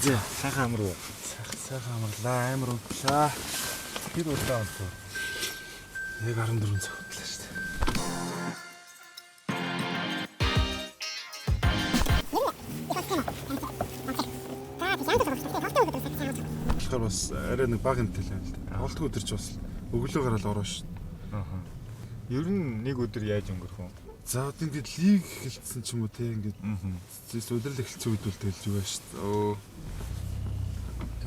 За сайхан амар уу? Сайхан амарлаа, амар унтлаа. Тэр удаа унтлаа. Яг 14 цаг унтлаа шүү дээ. Тэгэхээр бас арай нэг баг юмтай л байна л да. Авалтгүй өдөр ч бас өглөө гараад ороо шүү. Аа. Ер нь нэг өдөр яаж өнгөрөх вэ? За одоо ингээд лиг эхэлсэн ч юм уу те ингээд зөвлөл эхэлсэн үед бол тэгэл юу байж шүү.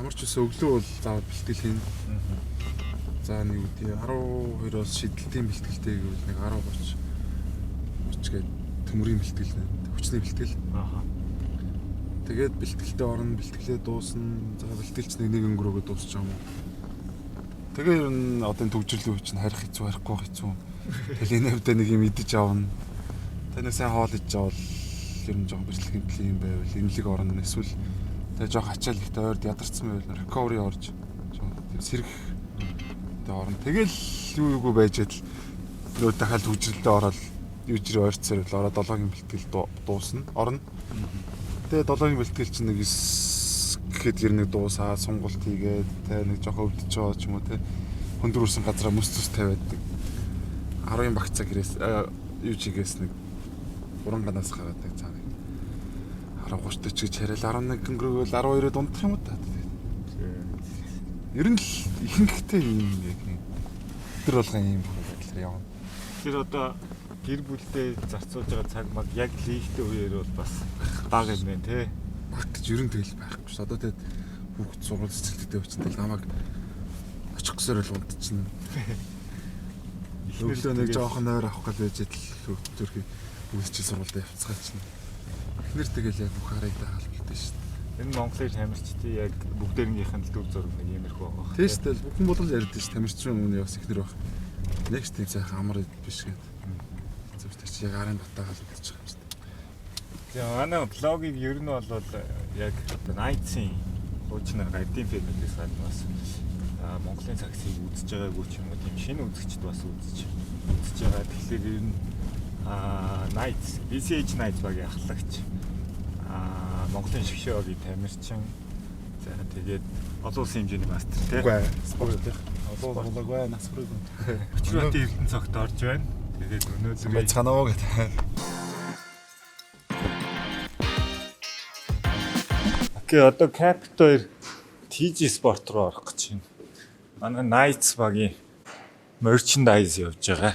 Ямар ч үсэн өглөө бол заавал бэлтгэл хийн. За нэг үгүй 12-оос шидэлтийн бэлтгэлтэй гэвэл нэг 10:30 гээд төмрийн бэлтгэл байна. Хүчний бэлтгэл. Аа. Тэгээд бэлтгэлтэй орно, бэлтгэлээ дуусна. За бэлтгэлч нэг өнгөрөөгөө дуусч байгаа юм уу. Тэгээ ер нь одоо төгжрлийн үе чинь харих хэцүү, харихгүй хэцүү. Тэгэл энэ хөвдөө нэг юм идэж авна. Таныг сайн хоол идэж авал ер нь жоохон бэрхлэх хэмтлийн юм байвал эмнэлэг орно эсвэл тэгээ жоохон ачаал ихтэй ойрд ядарсан байвал recovery орж жоохон сэрэх тэ орно. Тэгэл юу юугүй байж идэл нөө дахиад төгжрэлдээ ороод юу жирээ ойрцоор л ороод 7-гийн бэлтгэл дуусна, орно. Тэгээ 7-гийн бэлтгэл чинь нэг 9 гэхэд гэр нэг дуусаа сонголт хийгээд тэ нэг жоохон өвдөж байгаа ч юм уу тэ хөндөр үрсэн газараа мөс төс тавиад 10-ын багцаа гэрээс юу чигээс нэг 3 ганаас гараад так цаана 10:30 ч гэж харил 11 өнгөрөөл 12-д унтах юм уу та. Ер нь л ихэнхтэй юм яг өдөр болгон юм байдлаар явна. Тэр одоо гэр бүлдээ зарцуулж байгаа цаг маг яг лигтэй үеэр бол бас бага юм байна те. Багтж ер нь тэгэл байхгүй ш. Одоо тэгээд бүгд сургууль цэцэлттэй өчтөл намайг очих гэсээр л унтчихна. Өглөө нэг жоохон нойр авах гал байж идэл төрхий үсчил сургуультай явцгаа чинь. Эхнэр тэгэл яг бүх харагдаа хаалбалтай шүү дээ. Энэ Монголын тамирчдын яг бүгдээрнийхэн л дүр зураг нэг иймэрхүү байгаа. Тийм шүү дээ. Бүхэн бол ярьдэн ш тамирчин өмнө бас эхнэр байх. Нэг ч тийм сайхан амар биш гээд. Зөвхөн чи яг арын батагаал үлдчих юм шүү дээ. Тэгээ манай блогийг ер нь бол яг Night-ийн хуучнаар гардийн фэднээс гадна бас Монголын цагсыг үзэж байгаагүй ч юм уу тийм шинэ үзэгчд бас үзэж байгаа. Тэгэхээр ер нь Night, BCH Night багийн ахлагч Монголын шгшөөгийн тамирчин за тэгээд олон улсын хэмжээний мастер тийм. Үгүй спортын олон болоогүй нас хүрээгүй. Өчигдрийн эрдэнэ цогт орж байна. Тэгээд өнөөдөр байцгаанаа гэдэг. Окей, одоо Capital TG Sport руу орох гэж байна. Манай Knights багийн merchandise явж байгаа.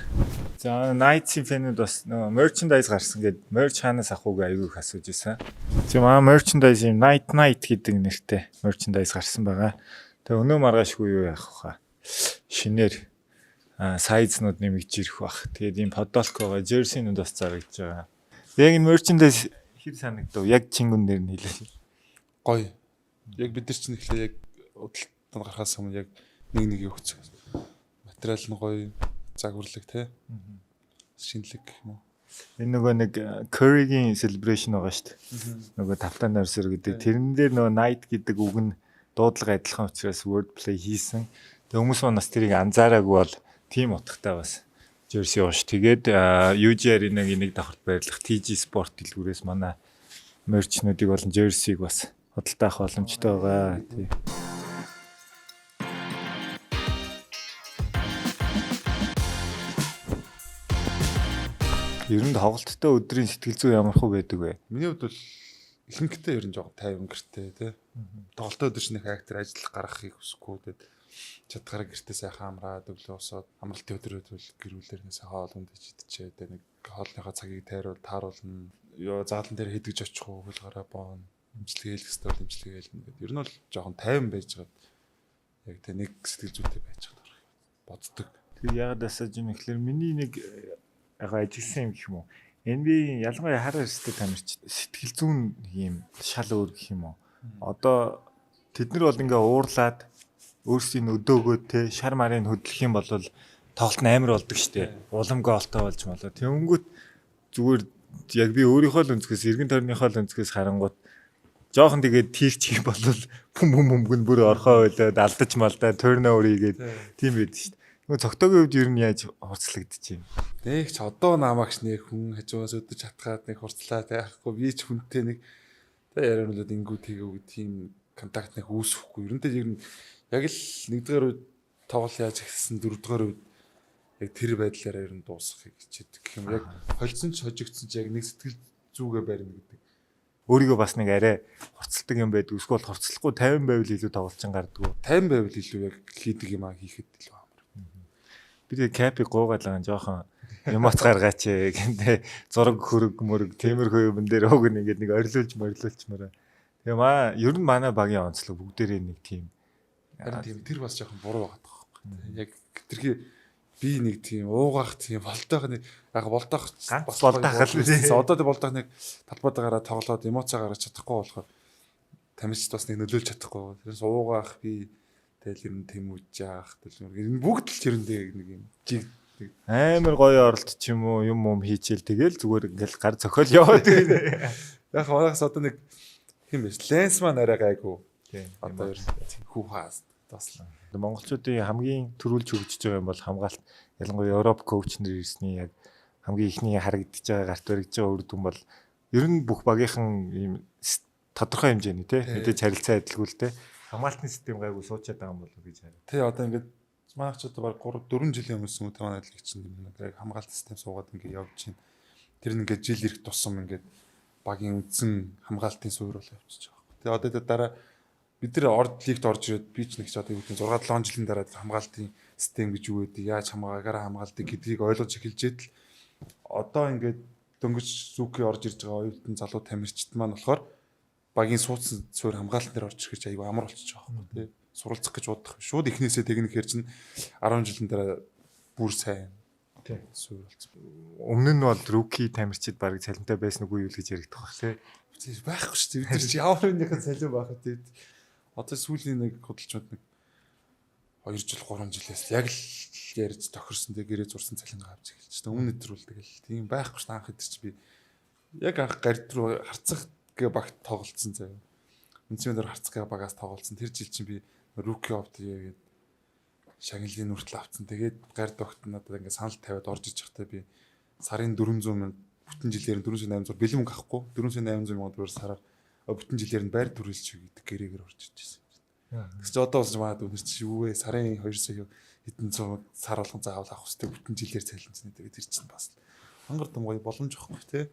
За Knights-ийн фэнүүд бас merchandise гарсан гэдэг merch хаанаас авах уу аягүй их асууж байсан. За манай merchandise юм Night гэдэг нэртэй merchandise гарсан байгаа. Тэгээ өнөө маргаашгүй юу яах вэ? Шинээр сайзнууд нэмэгдэж ирэх бах. Тэгээд ийм подолкогоо jersey-нууд бас зарагдж байгаа. Яг энэ merchandise хэр санагдав? Яг чингүн дээр нь хэлээ. Гоё. Яг бид нар чинь ихлэ яг удалтанд гарахаас өмнө яг нэг өгч. Материал нь гоё, загварлаг те. Шинэлэг гэх юм уу. Энэ нөгөө нэг Curry-гийн celebration байгаа шүү дээ. Нөгөө тавтан нойрсор гэдэг. Тэрэн дээр нөгөө Night гэдэг үг нь дуудлага адилхан учраас wordplay хийсэн. Тэгээ хүмүүс маань бас тэрийг анзаараагүй бол тийм утгатай бас jersey ууш. Тэгээд UG-ийн нэг давхарт байрлах TG Sport дэлгүүрээс манай merch-нуудыг болон jersey-г бас худалдаа авах боломжтой байгаа. Тий. Ер нь тоглолттой өдрийн сэтгэл зүй ямар хөө байдаг вэ? Миний хувьд бол ихэнхдээ ер нь жоохон тайван гэртэй тий. Тоглолттой өдөр чинь характер ажиллах гаргахыг хүсэхгүй тэгээд чадхаараа гэртээ сайхан амраад өглөө усаад амралтын өдрүүд бол гэрүүлэрнээс хоол ундаж идчихээ тэгээд нэг хоолныхаа цагийг тааруулна. Ёо заалан дээр хэдгэж очих уу хөлгаараа боон. Имчилгээ хийх ёстой бол имчилгээ хийлнэ гэдэг. Ер нь бол жоохон тайван байж гад яг тэ нэг сэтгэл зүйтэй байж гад боддог. Тэг яагаад асууж юм ихлээр миний нэг ажилласан юм гэх юм уу. NBA ялангуяа хараа өстэй тамирч сэтгэл зүйн юм шал өөр гэх юм уу. Одоо тэд нар бол ингээ уурлаад өөрсдийн өдөөгөө те шар марыг хөдлөх юм бол тоглолт амар болдог штэ. Улам гоолтой болж болоо. Тэнгүүт зүгээр яг би өөрийнхөө л өнцгөөс эргэн тойрныхоо л өнцгөөс харангуут жоохон тэгээд тийрчих юм бол бүм бүр орхоо байлаад алдаж малдаа turnover хийгээд тийм байд шүү дээ. Нөгөө цогтойгийн үед ер нь яаж хурцлагдчих юм. Нэг ч одоо намаагч нэг хүн хажуугаас өдөж хатгаад нэг хурцлаа тайхгүй би ч хүнтэй нэг тэ яриануулаад ингүү тэгээгүй тийм контакт нэг үүсэхгүй. Ерөнтэй яг л нэгдүгээр үед тоглол яаж ихсэн дөрөвдүгээр үед яг тэр байдлаараа ер нь дуусгахыг хичээдэг гэх юм. Яг холцсон ч хожигдсон ч яг нэг сэтгэл зүгээ барина гэдэг. Өөрийгөө бас нэг арай хурцлдаг юм байдаг. Эсвэл хурцлахгүй 50 байвал илүү тоглолцсон гардаг. 50 байвал илүү яг хийдэг юм аа хийхэд илүү амар. Би тэгээ капи гуугаалгаа жоохон юмац гаргаач гэнтэй зураг хөрөг мөрөг темирхүү юм дээр өг нэг орилуулчмаар. Тэгээ ер нь манай багийн онцлог бүгдээрээ нэг тийм. Харин тийм тэр бас жоохон буруу байгаа байхгүй. Яг тэрхий би нэг тийм уугаах тийм болтойх нэг яг болтойх бас болтойх л. Одоо тэр болтойх нэг талбайд гараад тоглоод эмоц гаргаж чадахгүй болохоор тамирчид бас нэг нөлөөлж чадахгүй. Тэрээс уугаах би тэгэл ер нь тэмүүлж яах тэгэл энэ бүгд л чирэндээ нэг юм жиг амар гоё оролт ч юм уу юм хийчихэл тэгэл зүгээр ингээл гар цохол яваад байна. Яг манайхас одоо нэг юм биш ленс маань арай гайгүй. Тийм. Одоо ер нь хүү хаас таслаа. Монголчуудын хамгийн төрүүлж хөгжиж байгаа юм бол хамгаалалт ялангуяа Европ коуч нар ирсний яг хамгийн ихний харагдаж байгаа гарт баригдаж байгаа үр дүн бол ер нь бүх багийнхан ийм тодорхой хэмжээний тий мэдээж харилцаа адилгүй л тий хамгаалтын систем гайгүй суучаад байгаа юм болов гэж хараа. Тий одоо ингээд манайч одоо баг 3 4 жилийн өмнөөс юм манай адлыг чинь яг хамгаалалт систем суугаад ингээд явж чинь тэр нь ингээд жил ирэх тусам ингээд багийн үндсэн хамгаалтын суурь бол явчихж байгаа. Тэгээ одоо дараа бид нар орд лигт орж ирээд би ч нэг ч одоо 6 7 жилийн дараа хамгаалтын систем гэж юу гэдэг яаж хамгаагаараа хамгаалдаг гэдгийг ойлгож эхэлжээд л одоо ингээд дөнгөж зүүкий орж ирж байгаа оюутан залуу тамирчид маань болохоор багийн суудсан суурь хамгаалалт дээр орж ирэх айгүй амар болчихж байгаа юм тий суралцах гэж бодох шууд ихнээсээ техникээр чинь 10 жилийн дараа бүр сайн тий суурь болчихсон. Өмнө нь бол руки тамирчид баг цалинтай байсан үгүй юу гэж яригдах байх тий байхгүй шүү дээ. Бид чи ямар нэгэн цалин байхад тий одоо сүүлийн нэг худалчууд нэг 2 жил 3 жилээс яг л ярьж тохирсон тэг гэрээ зурсан цалин авч эхэлж байна. Өмнө өдрүүл тэгэл тийм байхгүй ш анх өдөр чи би яг анх гард руу харцах гэ багт тоглолцсон заяа. Үнцэн дээр харцах гэ багаас тоглолцсон. Тэр жил чинь би руки опт яагээд шагналын нүртэл авцсан. Тэгээд гард огт надад ингээд санал тавиад орж иж захтай би сарын 400 мянга бүтэн жилээр 400 800 бэлэн мөнгө авахгүй 400 800 мянга төгрөөр сараар бүтэн жилээр нь байр төрүүлж гэдэг гэрээгээр орж иж байсан. Тэгс чи одоо бас манад өнөр чи юу вэ? Сарын 2 сая хэдэн зуун сар болгон заавал авах хэрэгтэй бүтэн жилээр цалинцсан. Тэгээд тэр чинь бас хангар том гоё боломж واخгүй тий.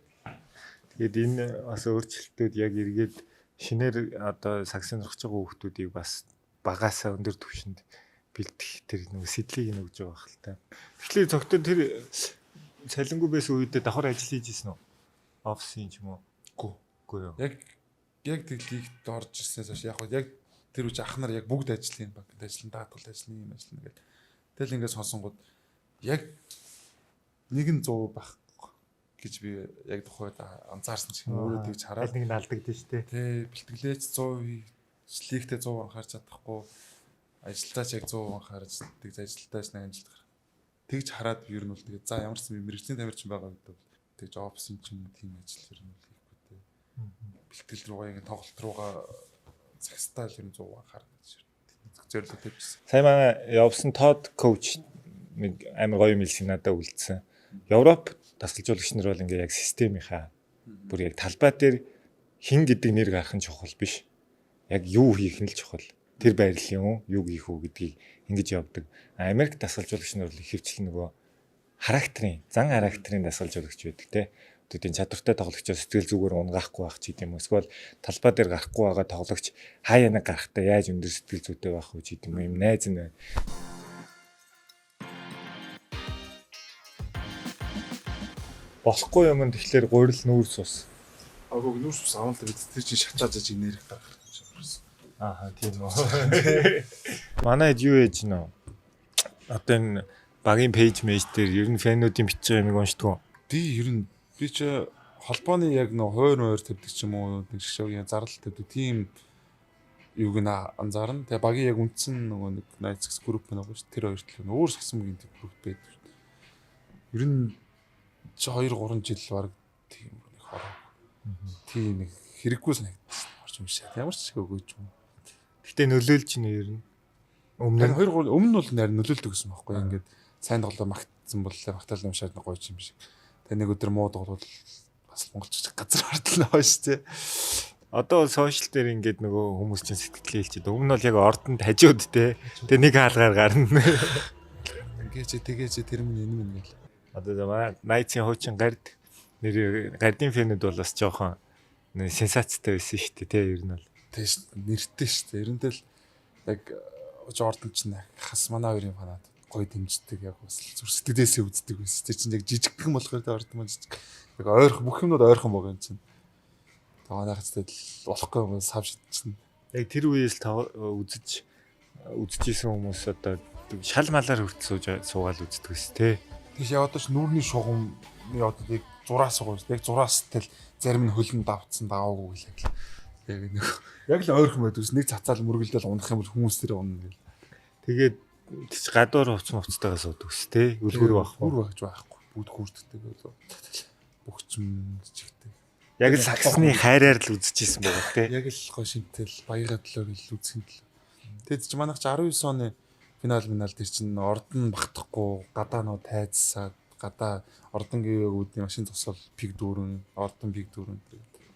Тэгээд энэ бас өөрчлөлтүүд яг эргээд шинээр одоо сагсан зурж байгаа хүмүүсийг бас багаасаа өндөр түвшинд бэлдэх тэр нэг сэтлийг нөгж байгаа хэл та. Тэгэхээр цогтон тэр цалингүй байсан үедээ давхар ажил хийж ирсэн үү? Офисын ч юм уу? Үгүй юу. Яг тэглийгт орж ирснээс хойш яг тэр үуч ах нар яг бүгд ажлын банкнд ажиллана, даатгал ажиллана, юм ажиллана гэдэг. Тэгэл ингээд сонсонгууд яг 100 байх гэж би яг тухайд анзаарсан ч юм өөрөө тэгж хараад нэг нь алдагдсан шүү дээ. Тэ бэлтгэлээч 100 лигтээ 100 анхаарч чадахгүй ажилтаач яг 100 анхаарч тэгж ажилтаач нэг амжилт гарах. Тэгж хараад ер нь бол тэгээд за ямар ч юм мэрэгчлийн тамирчин байгаа гэдэг бол тэгж офисын чинь тийм ажил ер нь хийхгүй дээ. Бэлтгэл руугаа ингэ тоглолт руугаа цагстаа л ер нь 100 анхаарна гэж зорилго тавьчихсан. Сая манай явсан Тод коуч нэг амар гоё мэлсийн надад үлдсэн. Европ дасгалжуулагч нар бол ингээ яг системийнхаа бүр яг талбай дээр хин гэдэг нэр гарах нь чухал биш. Яг юу хийх нь л чухал. Тэр байрлал юу хийх үү гэдгийг ингэж явдаг. Америк дасгалжуулагч нар бол ихэвчлэн нөгөө характерын, зан характерын дасгалжуулагч байдаг те. Өдөртийн чадвартай тоглогчоос сэтгэл зүгээр унгаахгүй байх ч гэдэм үү. Эсвэл талбай дээр гарахгүй байгаа тоглогч хаяа нэг гарахтаа яаж өндөр сэтгэл зүйтэй байх вэ гэдэм үү. Юм найз нь байна. Болохгүй юм нь тэгэхээр гурил нүүрс ус. Агуу нүүрс ус авал тэр чинь шатааж иж нэрх гаргах гэж байна. Аа тийм үү. Манайд юу ээж нөө. Одоо энэ багийн пэйж мэж дээр ер нь фэнүүдийн бичиж байгаа юм уншдаг уу? Ер нь би ч холбооны яг нөө хойр тавьдаг ч юм уу нэг шишгийн зардал тавьдаг тийм юуг нь анзаарна. Тэгээ багийн яг үндсэн нөгөө нэг найзгс групп нэг шүү. Тэр хоёр төлөв өөр сагсмгийн групп байдаг. Ер нь чи 2 3 жил баг тийм нэг хороо. Тийм нэг хэрэггүй санагдсан. Орч юм шиг. Ямар ч шиг өгөөж юм. Гэтэ нөлөөлж нэ ер нь. Өмнө нь 2 3 өмнө нь бол нэр нөлөөлдөг гэсэн байхгүй. Ингээд сайн тоглоо магтсан бол магтаал юмшаад гоё юм шиг. Тэгээ нэг өдөр муу тоглоод бас монголч газар хартал нөө шүү дээ. Одоо сошиал дээр ингээд нөгөө хүмүүс чинь сэтгэлээ хэлчихэд өмнө нь бол яг ордонд хажууд те. Тэгээ нэг хаалгаар гарна. Ингээч тэгээч тэр минь энэ минь гэл. Одоо манай Найцын хуучин нэр гардын фэнүүд бол бас жоохон сенсацтай байсан шүү дээ те ер нь бол. Тэгэж нэртэй шүү дээ. Ерөнтэй л яг ордон чинь хас манай хоёрын фанат гоё дэмждэг яг бас зүрсдээсээ үздэг байсан. Тэр чинь яг жижигхэн болохоор тэ ордон маань жижиг. Яг ойрхон бүх юмнууд ойрхон байгаа юм чинь. Таанахтай л болохгүй юм сав шидчихнэ. Яг тэр үеэс үзчихсэн хүмүүс одоо шал малаар хүртэл суугаад үздэг ус те. Тэгш яг одоо ч нүүрний шугам одоо яг зураас сууж яг зураастай л зарим нь хөлн давцсан даваагүй гэлээ. Яг нэг яг л ойрхон байдаг ус нэг цацаал мөргөлдөл унах юм бол хүмүүс тэр унана гэл. Тэгээд гадуур хувцтайгаа суудаг ус те. Үлгэр байх. Үр багж байхгүй. Бүгд хүрддэг болоо. Бүгчм чигтэй. Яг л саксны хайраар л үзчихсэн байгаа те. Яг л гоо шинтэл баяраа төлөөр л үзсэн л. Тэгэд чи манайх 19 оны финал тэр чинь ордон багтахгүй гадаа нөө тайзсаад гадаа ордон гээгүүдийн машин тусал пиг дүүрэн ордон пиг дүүрэн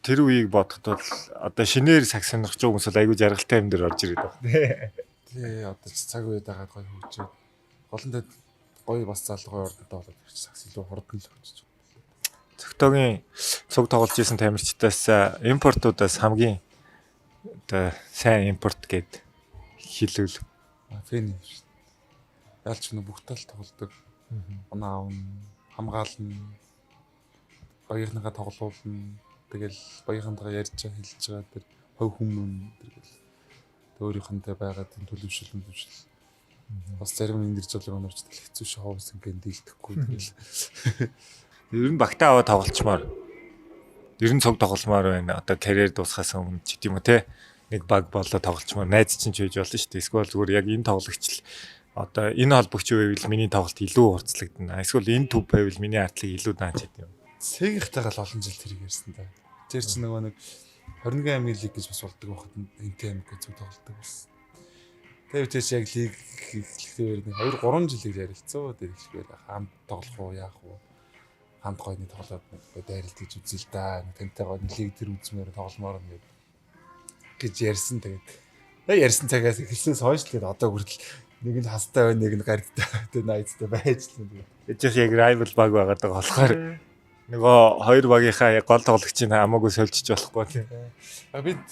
тэр үеийг бодоход бол одоо шинээр сакс сонирхож байгаа хүмүүс бол айгүй жаргалтай юм дээр орж ирээд байна. Тий одоо ч цаг үед байгаа гоё хөгжөөд голондод гоё бас залгой ордонтой болоод ирчих сакс илүү хурдан л хөгжиж. Цогтогийн цуг тоглож исэн тамирчдаас импортуудаас хамгийн одоо сайн импорт гэд хэлвэл фэн юм шүү. Ялч нэг бүх тал тоглодог. Унаа хамгаална. Баярныгаа тоглуулна. Тэгэл баярынтайгаа ярьж хэлж байгаа тэр хов хүмүүн тэгэл өөрийнхөнтэй байгаа тийм төлөвшөл. Бас зарим эндэрж байгаа нурч хэцүү шоуус ингээд дийлдэхгүй тэгэл. Ер нь багтаа аваад тоглолчмоор. Ер нь цуг тоглолмоор байна. Одоо карьер дуусахаас өмнө ч гэдэм үү те. Нэг баг болоо тоглолчмоор найз чинь ч хийж болно шүү дээ. Эсвэл зүгээр яг энэ тоглогч л одоо энэ холбогч байвал миний тоглолт илүү хурцлагдана. Эсвэл энэ төв байвал миний артлыг илүү дааж гэдэг юм. Сегийнхтайгаа л олон жил тэрийг ярьсан да. Тэр чинь нөгөө нэг 21 аймаг лиг гэж бас болдог байхад энтэй аймаг гэж зүг тоглолдог байсан. Тэр үеч яг лиг эхлэхээр нэг 2 3 жилээр ярилцсан. Тэр ихлэхээр хамт тоглох уу яах вэ? Хамт гойны тоглоод нэг дайралт гэж үзэл да. Тантай гойны лиг тэр үзмээр тогломоор ингээд гэж ярьсан. Тэгээд ярьсан цагаас эхэлснээс хойш л одоо хүртэл нэг нь хастай байна, нэг нь гардтай тэ найзтай байж л юм. Эцэг яг rival баг байгаад байгаа болохоор нөгөө хоёр багийнхаа яг гол тоглогчийн хамаагүй сольжиж болохгүй тийм. Бид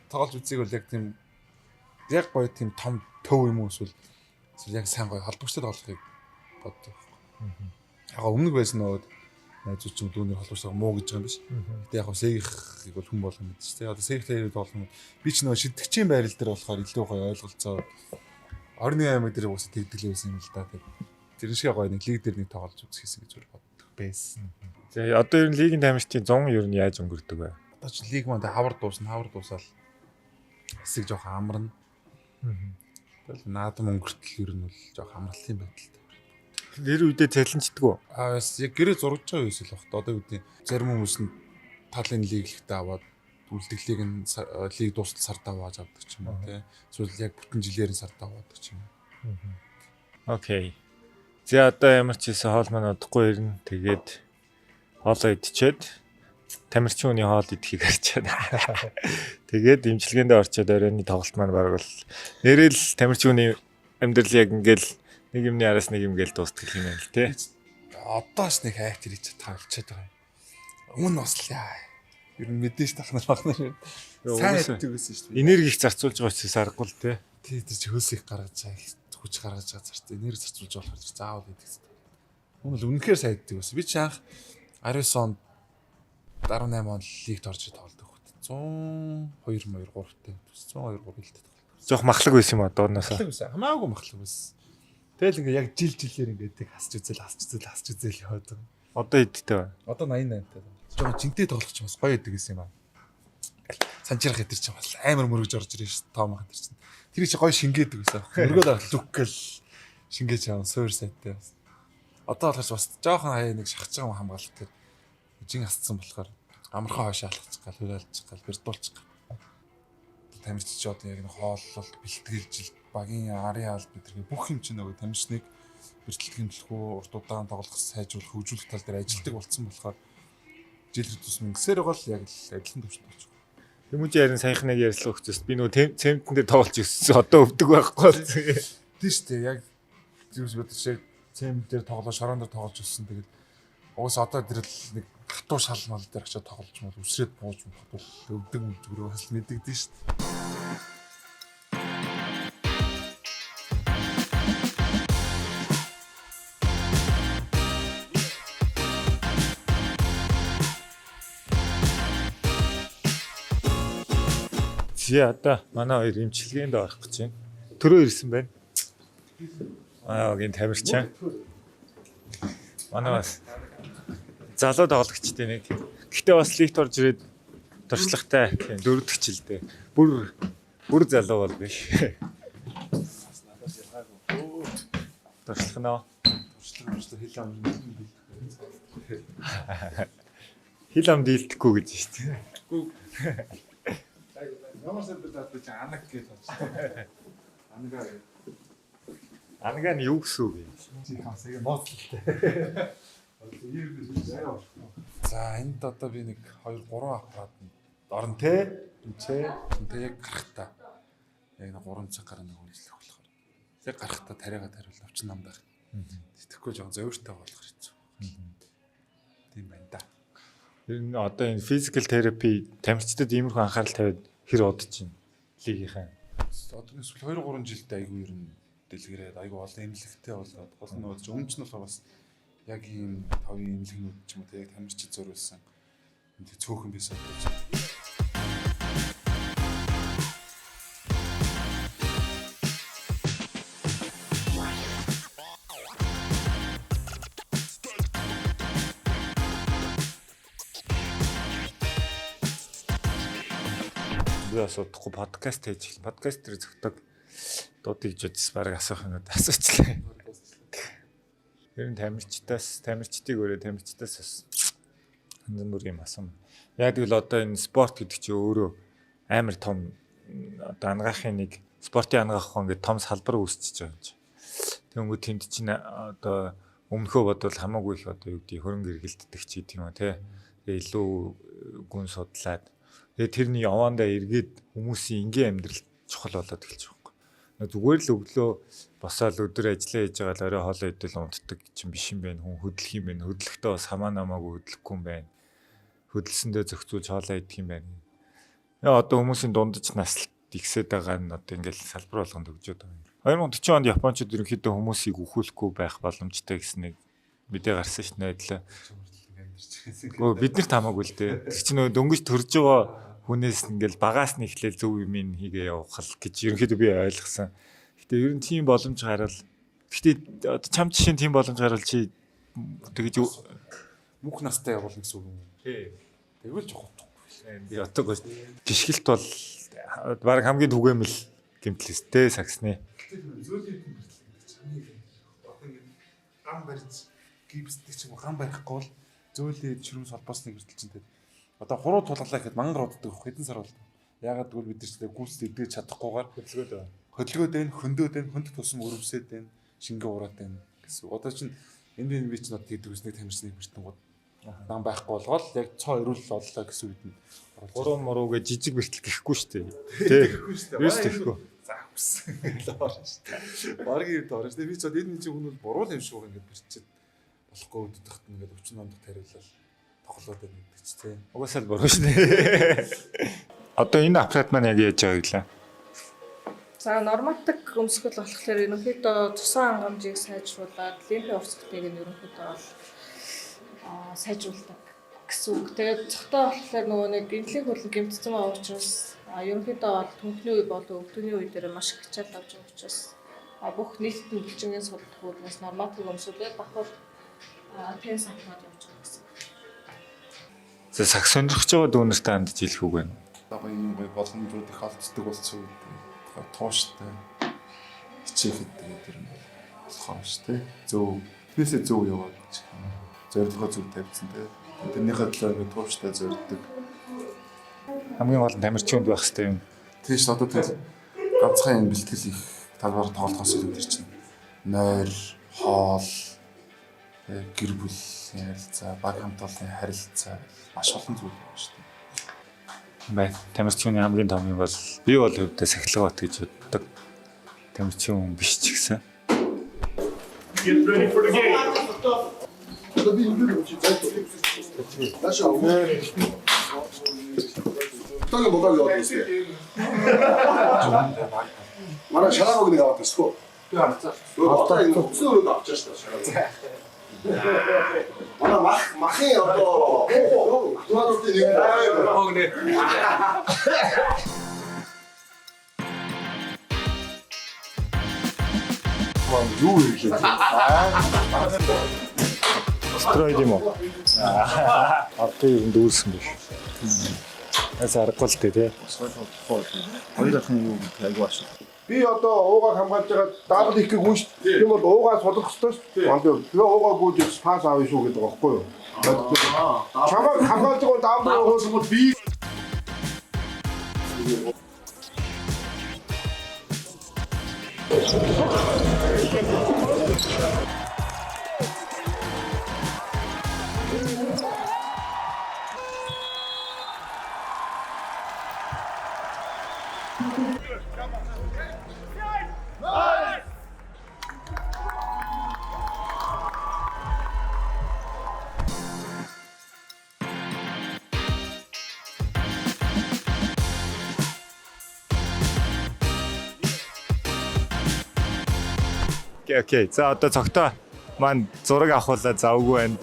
тоглож үзье бол яг тийм яг гоё тийм том төв юм уу эсвэл яг сайн гоё холбогчтой тоглохыг боддог. Яг өмнөг байсан нөө найзууд ч дүүнэр холбогчтой муу гэж байгаа юм биш. Гэтэ яг сегихийг бол хүн болгоно гэж тийм. Одоо сегхлээр тоглох юм. Би ч нөө шидэгчийн байрал дээр болохоор илүү гоё ойлголцоо 21 аймаг дээр уусаа тэгдэглээ байсан юм л да. Тэр шиг гоё нэг лиг дээр нэг тоглож үзэх гэсэн гэж боддог байсан. За одоо ер нь лигийн тамирчдын 100 ер нь яаж өнгөрдөг вэ? Одоо ч лиг маань хавар дуусаал хэсэг жоох амарна. Тэгэл наадам өнгөртөл ер нь бол жоох амралтын байдалтай. Тэр үедээ цалинждаг уу? Бас яг гэрээ зургаж байгаа юм эсвэл бахт одоо үүдний зарим хүмүүс нь талын лиг ихтэй аваад үлдэглийг нь лиг дуустал сард аваад авдаг ч юм уу тий. Эсвэл яг бүтэн жилээр нь сард аваад ч юм уу. Окей. За одоо ямар ч хэсэ хоол маань удахгүй ирнэ. Тэгээд хоолоо идчихэд тамирчин хүний хоол идэхийг харчаад. Тэгээд имчилгээндээ орчоод оройны тоглолт маань баг бол нэрэл тамирчин хүний амьдрал яг ингээл нэг юмны араас нэг юм гээл дуустдаг юм байна л тий. Одооч нэг хайр хийж тавилчаад байгаа юм. Өмнө бас л яа. Ер нь мэдээж тахнаар бахнаар. Сайн хийдэг гэсэн шүү дээ. Энерги их зарцуулж байгаа учраас аргагүй л тий. Тий тэр чи хөөс их гаргаж байгаа. Хүч гаргаж байгаа зарц энерги зарцуулж болохоор заавал хийдэг гэсэн. Өмнө л үнэхээр сайн хийдэг байсан. Би ч анх 19 онд 18 он лигт орж тоглодог хөт. 102 2 3-тай. 102 3 хилтэй тоглодог. Жох махлаг байсан юм одоо одноосоо. Хамаагүй махлаг байсан. Тэгэл ингээ яг жилээр ингээ тийг хасч үзэл яваад байгаа. Одоо идтэй байна. Одоо 88-тай. Жоо жинтэй тоглох ч бас гоё идэг гэсэн юм аа. Санжирах хэдэр ч бас амар мөрөж орж ирж шүү тоомох хэдэр чинь. Тэр чи гоё шингээдэг гэсэн. Мөргөөл авах зүггээл шингээж яваа суур сайтай. Одоо болохоос бас жоохон хаяа нэг шахаж байгаа юм хамгаалах тэр жин хасцсан болохоор амархан хойш алхачих гал хөрөөлчих гал бэрдуулчих гал. Тамирчид одоо яг нэг хооллол бэлтгэлж багийн арын алба тэргээ бүх юм чинь нөгөө тамирчныг бэрхшээл хэмжлэхгүй урт удаан тоглох сайжруулах хөгжүүлэх тал дээр ажилладаг болсон болохоор жилэр тусмын гисээр гол яг л адилхан төвчд болж байгаа. Хүмүүжи харин саяхан нэг ярьслах өгчөөс би нөгөө цементэн дээр тоглож ирсэн. Одоо өвдөг байхгүй бол. Тийм шүү дээ. Яг зүйлс бодож яг цемент дээр тоглоо, шороон дээр тоглож ирсэн. Тэгээд уус одоо тэр л нэг хатуу шал мал дээр очиод тоглож мал үсрээд бууж бодвол өвдөг мөвдгөрөө бас мэдэгдэн шүү дээ. Чи одоо манай хоёр имчилгээнд орох гэж байна. Төрөө ирсэн байна. Аагийн тамирчин. Манай бас залуу тоглогчтой нэг. Гэтэ бас лигт орж ирээд туршлагатай тийм дөрөвдөг жилдээ. Бүр залуу бол биш. Туршлага хэл ам хил ам дийлдэхгүй гэж шүү дээ. Ямар сэдвээр би анаг гэж бодсон. Анага нь юу гэсэн үг юм? Чи хасыг моцлолтой. За энд одоо би нэг 2 3 аппарат орно те. Тэ яг гарахтаа. Яг нэг 3 цаг гарна нэг үйлчлэх болохоор. Яг гарахтаа тариагаа тариул авчин нам байх. Тэтгэхгүй жоохон зөөвөртэй болох хэцүү. Тийм байна да. Ер нь одоо энэ физикал терапи тамирчдад иймэрхүү анхаарал тавиад хэр удаж байна лигийнхэн. Одоо нэг 2 3 жилдээ айгүй ер нь дэлгэрээд айгүй олон эмнэлэгтэй болоод гол нь бол өмнө нь болохоор бас яг ийм тавийн эмнэлэгнүүд ч юм уу яг тамирчид зориулсан энэ цөөхөн бисаа болж. Би асуудахгүй подкаст хийж эхэлсэн. Подкаст дээр зөвхөн дуудыг жижигс бараг асуух юмуд асуучлаа. Ер нь тамирчдыг өөрөө тамирчдаас бас янз бүрийн асуум. Яг л одоо энэ спорт гэдэг чинь өөрөө амар том одоо ангаахын нэг спортын ангаах хоо ингээд том салбар үүсчихэж байгаа юм чи. Тэнгүү тэнд чинь одоо өмнөхөө бодвол хамаагүй их одоо юу гэдэг хөрөнгө эргэлддэг ч гэдэг юм уу те. Тэгээ илүү гүн судлаад тэгээ тэрний явандаа эргээд хүмүүсийн энгийн амьдрал чухал болоод эхэлж байгаа. Зүгээр л өглөө босоод өдөр ажиллаа хийж байгаа л орой хоолоо идэл унтдаг чинь биш юм байна. Хүн хөдлөх юм байна. Хөдлөхдөө бас хамаа намаагүй хөдлөхгүй юм байна. Хөдөлсөндөө зохицуулж хоолоо идэх юм байна. Яа одоо хүмүүсийн дундаж наслт ихсээд байгаа нь одоо ингээл салбар болгонд хөгжөөд байгаа. 2040 онд Япончууд ерөнхийдөө хүмүүсийг өхүүлэхгүй байх боломжтой гэсэн нэг мэдээ гарсан ш найдлаа. Бид нарт хамаагүй л дээ. Тэр чинь нөө дөнгөж төрж байгаа хүнээс ингээл багаас нь эхлээл зөв юм хийгээ явах гэж ерөнхийдөө би ойлгосон. Гэтэ ер нь тийм боломж гарал. Гэтэ одоо чам жишээ тийм боломж гарал чи тэгэж Мөнх настай явуулна гэсэн үг юм. Тий. Тэгвэл жоох би отог гიშгэлт бол баг хамгийн түгээмэл гэмтлэстэй саксны. Зөөлөн одоо ингэ гам барьж гипсдэг ч юм уу гам барихгүй бол зөөлөө ширүүс холбоосныг хүртэл чинь тэгээд одоо хуруу тулгалаа гэхэд мангар уддаг хэдэн сар болов. Ягаад гэвэл бид нар ч гүйцэд эдгэж чадахгүйгээр хөдөлгөөд байна, хөндөд байна, хөндөд тусам өрөвсөд байна, шингээ ураад байна гэсэн. Одоо чинь энэ би ч нот гэдэг үснийг тамирчныг бэртэнгууд нам байхгүй болгоод яг цоо ирүүл оллоо гэсэн үед нь гурван муруугээ жижиг бэртэл гэхгүй шүү дээ. Тэгэхгүй шүү дээ. Юу ч тэгэхгүй. За хүссэн. Лоор шүү дээ. Баргийн үед орно шүү дээ. Би ч энэ чинь хүн бол буруу юм шүү ингээд бэрчээд болохгүй өдөртөгт ингээд 40 ондох тариулал тоглоод байна гэдэг ч тийм. Угаасаа л буруу шүү дээ. Одоо энэ аппарат маань яг яаж байгаа гэлээ. За норматик өмсгөл болохоор ерөнхийдөө цусан хангамжийг сайжруулад лимфийн урсгалтыг нь ерөнхийдөө бол сайжруулдаг гэсэн үг. Тэгээд цогтой болохоор нөгөө нэг гинтлийн хөлн гэмтсэн байгаа учраас ерөнхийдөө бол түнхний үе болон өвдөгний үе дээр маш их ачаал авч байгаа учраас бүх нийтийн булчингийн судалдах үүднээс норматик өмсүүлээд бахад тэн санхнаад явж байгаа гэсэн. За сакс сонирхож байгаа дүүнэртэй хандж хэлэх үг байна. Одоо юм гоё боломжууд их олддог болсон үед тууштай хичээхэд тэгээд тэр нь болохоор шүү дээ. Зөв тэрээсээ зөв яваад гэж зорилгоо зөв тавьсан те. Тэрнийхээ төлөө ингээд тууштай зорддог. Хамгийн гол нь тамирчин хүнд байх хэрэгтэй юм. Тийш одоо тэгэл ганцхан энэ бэлтгэл их талбар тоглохоос илүү тэр чинь нойр, хоол, гэр бүлийн харилцаа, баг хамт олонны харилцаа маш олон зүйл байна шүү дээ. Бай. Тамирчны хамгийн том юм бол би бол хөвдөө сахилга бат гэж боддог. Тамирчин хүн биш ч гэсэн. Get ready for the game. 떡이 뭐가 어디 있어요? 말아 샤라고 내가 왔어. 어떤 이거 수로도 앞졌어. 말아 막 해요 또. 도와줄 때 이거. 그래. юу 이렇게. Строид юм уу? Автыг юм дүүрсэн биш. Яс аргагүй л дээ тий. Хоёр ахын юу айгу ашиг. Би одоо уугаа хамгаалж байгаа даавал их гээгүй шүү дээ. Тийм бол уугаа солих хэрэгтэй шүү дээ. Би уугаа гүйж пас аавь шүү гэдэг байгаа байхгүй юу? Чамайг хамгаалж байгаа даавал уугаа бол би Окей. За одоо цогтой маань зураг авахулаа завгүй байна.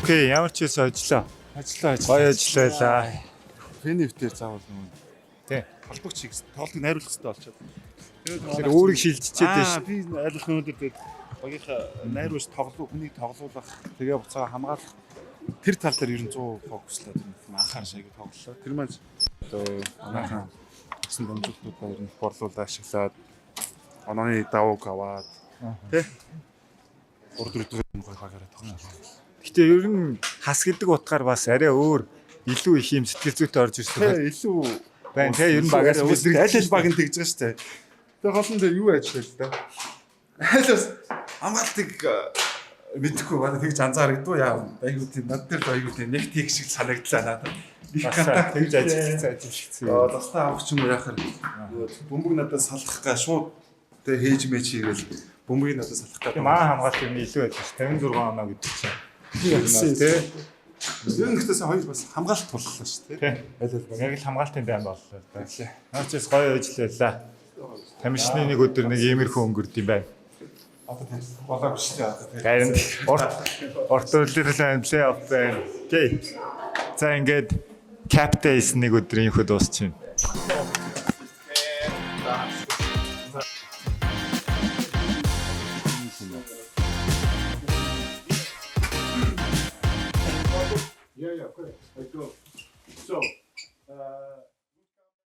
Окей, ямар ч юм ажиллаа. Гоё ажиллаа. Фэнивтээр заавал нөгөө Тий. холбогч хийх, тоглолтыг найруулах хэрэгтэй болчиход. Тэгэхээр өөрийг шилжчихэд дээ шүү. Би айлах өнөдөр тэгээд багийнхаа найруулж тоглох, хүнийг тоглуулах, тэгээ буцаага хамгаалах тэр тал дээр ер нь 100% фокуслаад анхаарал шайг тоглолоо. Тэр маань одоо манайхан гэсэн дамжуулалтуудаа ер нь борлуулаад ашиглаад онооны давууг аваад тий 3-4 дэх гой хаагаараа тоглоо. Гэтэ ер нь хас гэдэг утгаар бас арай өөр илүү их юм сэтгэл зүйтэй орж ирсэн байна. Илүү Байна тий ер нь багаас аль баг нь тэгж байгаа шүү дээ. Тэгээ хоолн дээр юу ажиллаж та? Айлс хамгаалтыг мэдхгүй байна тэгж анзаардаг яа. Айгуу тийм над дээр айгуу тийм нэг тийг шиг санагдлаа надад. Их контакт тэгж ажилласан. Дастаа авах ч юм уу яхаар бөмбөг надад салах га шууд тэг хийж мэж хийгээл бөмбөгийг надад салах га. Тийм аа хамгаалт юм илүү байдаг ш. 56 оноо гэдэг чинь. Тий. Ер нь гэхдээ хоёр бас хамгаалт туллаа шүү дээ. Аль аль яг л хамгаалтын байн боллоо. Наач гоё ажиллалаа. Тамирчны нэг өдөр нэг иймэрхүү өнгөрд юм байна. Одоо тийм болоогүй шүү дээ. Харин урт үлдэрлэн плей офф байна. Окей. За ингээд Captains нэг өдөр инхүү дуусчихна. Yeah, okay. Let's go. So,